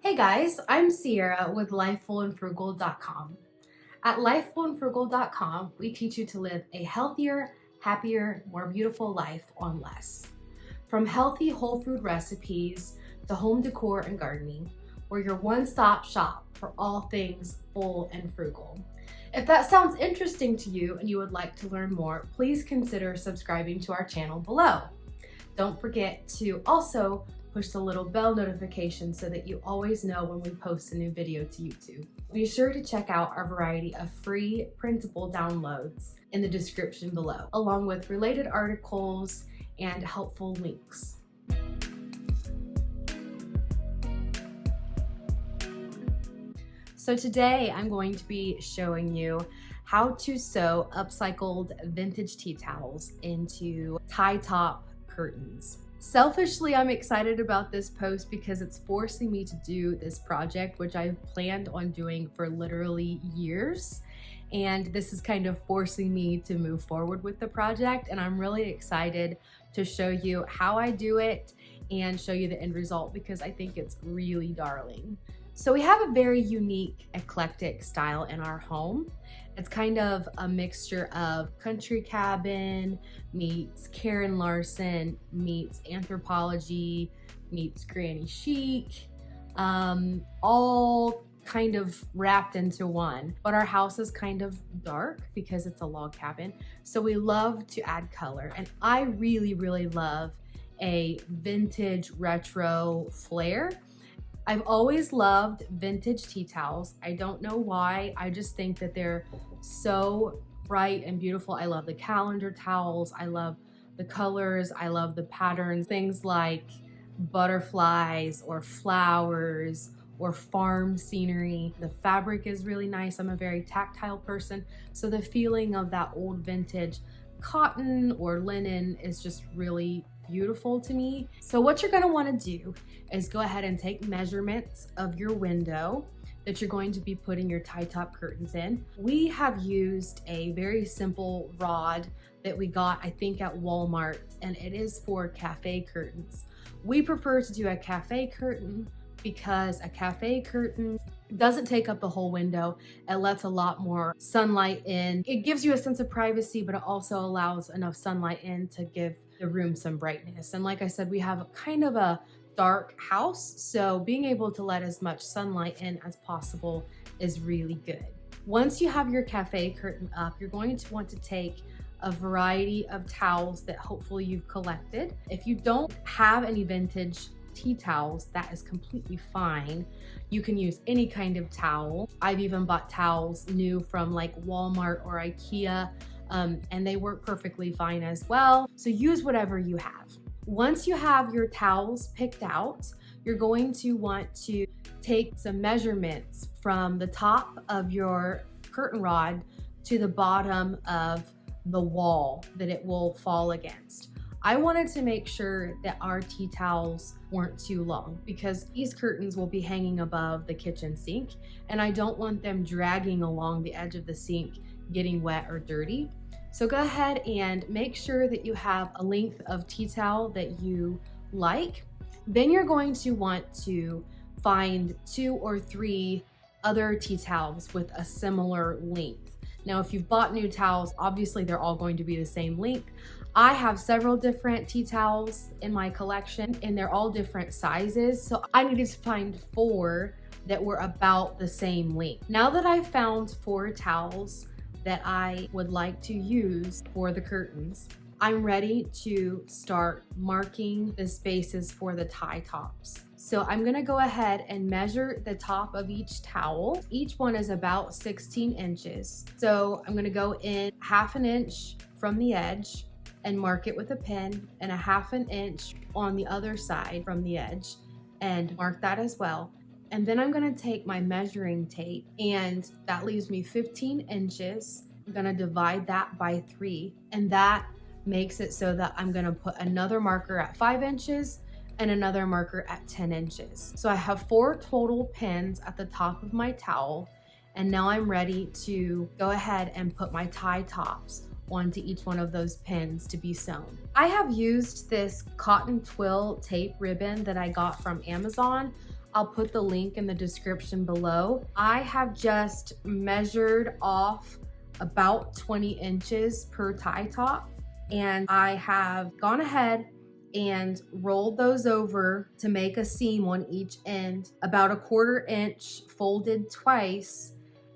Hey guys, I'm Sierra with LifefulAndFrugal.com. At LifefulAndFrugal.com, we teach you to live a healthier, happier, more beautiful life on less. From healthy whole food recipes to home decor and gardening, we're your one-stop shop for all things full and frugal. If that sounds interesting to you and you would like to learn more, please consider subscribing to our channel below. Don't forget to also push the little bell notification so that you always know when we post a new video to YouTube. Be sure to check out our variety of free printable downloads in the description below, along with related articles and helpful links. So today I'm going to be showing you how to sew upcycled vintage tea towels into tie top curtains. Selfishly, I'm excited about this post because it's forcing me to do this project, which I've planned on doing for literally years. And this is kind of forcing me to move forward with the project. And I'm really excited to show you how I do it and show you the end result because I think it's really darling. So we have a very unique eclectic style in our home. It's kind of a mixture of country cabin meets Karen Larson meets anthropology meets granny chic, all kind of wrapped into one. But our house is kind of dark because it's a log cabin. So we love to add color. And I really, really love a vintage retro flair. I've always loved vintage tea towels. I don't know why. I just think that they're so bright and beautiful. I love the calendar towels. I love the colors. I love the patterns. Things like butterflies or flowers or farm scenery. The fabric is really nice. I'm a very tactile person. So the feeling of that old vintage cotton or linen is just really beautiful to me. So what you're going to want to do is go ahead and take measurements of your window that you're going to be putting your tie top curtains in. We have used a very simple rod that we got, I think, at Walmart, and it is for cafe curtains. We prefer to do a cafe curtain because a cafe curtain doesn't take up the whole window. It lets a lot more sunlight in. It gives you a sense of privacy, but it also allows enough sunlight in to give the room some brightness. And like I said, we have kind of a dark house, so being able to let as much sunlight in as possible is really good. Once you have your cafe curtain up, you're going to want to take a variety of towels that hopefully you've collected. If you don't have any vintage tea towels, that is completely fine. You can use any kind of towel. I've even bought towels new from like Walmart or IKEA, and they work perfectly fine as well. So use whatever you have. Once you have your towels picked out, you're going to want to take some measurements from the top of your curtain rod to the bottom of the wall that it will fall against. I wanted to make sure that our tea towels weren't too long because these curtains will be hanging above the kitchen sink and I don't want them dragging along the edge of the sink, getting wet or dirty. So go ahead and make sure that you have a length of tea towel that you like. Then you're going to want to find 2 or 3 other tea towels with a similar length. Now, if you've bought new towels, obviously they're all going to be the same length. I have several different tea towels in my collection and they're all different sizes. So I needed to find 4 that were about the same length. Now that I've found 4 towels that I would like to use for the curtains, I'm ready to start marking the spaces for the tie tops. So I'm gonna go ahead and measure the top of each towel. Each one is about 16 inches. So I'm gonna go in 1/2 inch from the edge and mark it with a pin, and 1/2 inch on the other side from the edge and mark that as well. And then I'm gonna take my measuring tape, and that leaves me 15 inches. I'm gonna divide that by 3, and that makes it so that I'm gonna put another marker at 5 inches and another marker at 10 inches. So I have 4 total pins at the top of my towel, and now I'm ready to go ahead and put my tie tops onto each one of those pins to be sewn. I have used this cotton twill tape ribbon that I got from Amazon. I'll put the link in the description below. I have just measured off about 20 inches per tie top, and I have gone ahead and rolled those over to make a seam on each end, about 1/4 inch folded twice.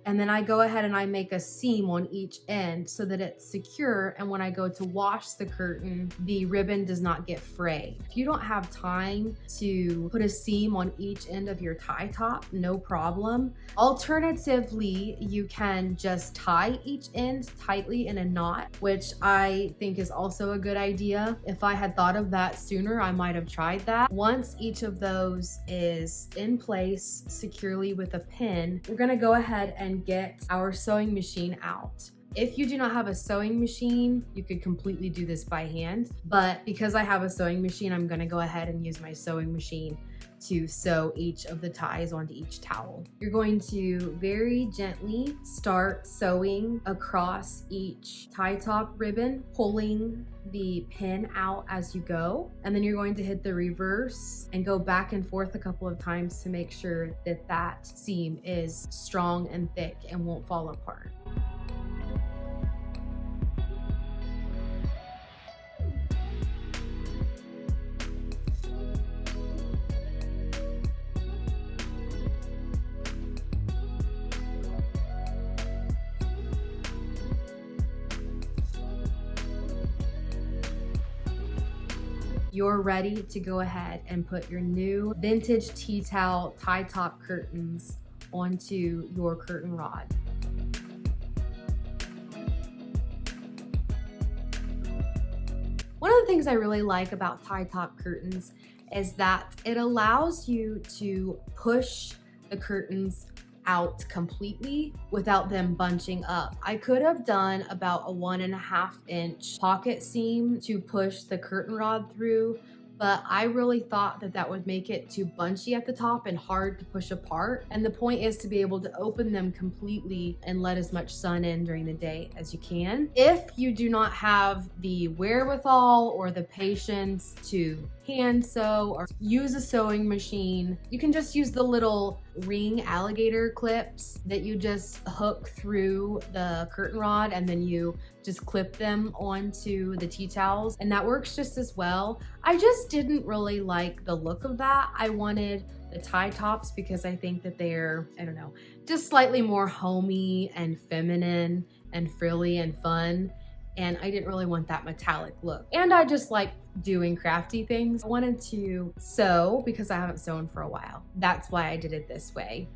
And then I go ahead and I make a seam on each end so that it's secure, and when I go to wash the curtain, the ribbon does not get frayed. If you don't have time to put a seam on each end of your tie top, no problem. Alternatively, you can just tie each end tightly in a knot, which I think is also a good idea. If I had thought of that sooner, I might have tried that. Once each of those is in place securely with a pin, we're gonna go ahead and get our sewing machine out. If you do not have a sewing machine, you could completely do this by hand, but because I have a sewing machine, I'm gonna go ahead and use my sewing machine to sew each of the ties onto each towel. You're going to very gently start sewing across each tie top ribbon, pulling the pin out as you go, and then you're going to hit the reverse and go back and forth a couple of times to make sure that that seam is strong and thick and won't fall apart. You're ready to go ahead and put your new vintage tea towel tie top curtains onto your curtain rod. One of the things I really like about tie top curtains is that it allows you to push the curtains out completely without them bunching up. I could have done about a 1.5 inch pocket seam to push the curtain rod through, but I really thought that that would make it too bunchy at the top and hard to push apart. And the point is to be able to open them completely and let as much sun in during the day as you can. If you do not have the wherewithal or the patience to hand sew or use a sewing machine, you can just use the little ring alligator clips that you just hook through the curtain rod, and then you just clip them onto the tea towels, and that works just as well. I just didn't really like the look of that. I wanted the tie tops because I think that they're, I don't know, just slightly more homey and feminine and frilly and fun. And I didn't really want that metallic look. And I just like doing crafty things. I wanted to sew because I haven't sewn for a while. That's why I did it this way.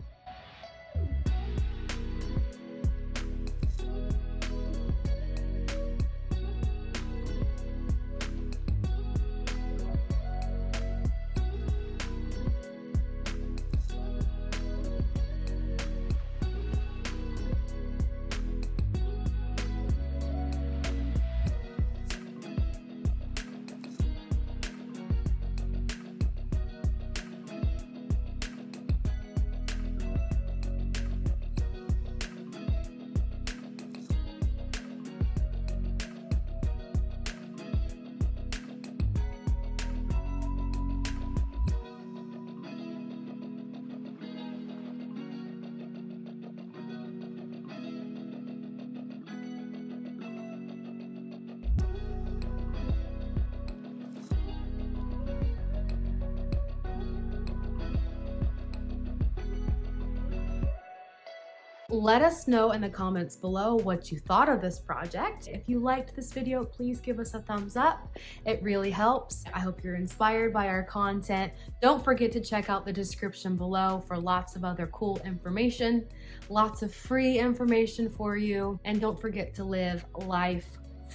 Let us know in the comments below what you thought of this project. If you liked this video, please give us a thumbs up. It really helps. I hope you're inspired by our content. Don't forget to check out the description below for lots of other cool information, lots of free information for you, and don't forget to live life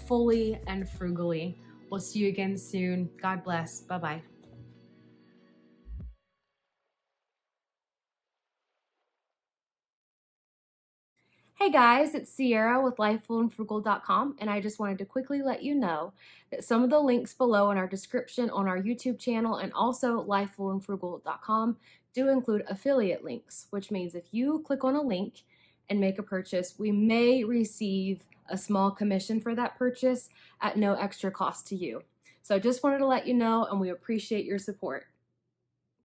fully and frugally. We'll see you again soon. God bless. Bye-bye. Hey guys, it's Sierra with lifefullandfrugal.com, and I just wanted to quickly let you know that some of the links below in our description on our YouTube channel and also lifefullandfrugal.com do include affiliate links, which means if you click on a link and make a purchase, we may receive a small commission for that purchase at no extra cost to you. So I just wanted to let you know, and we appreciate your support.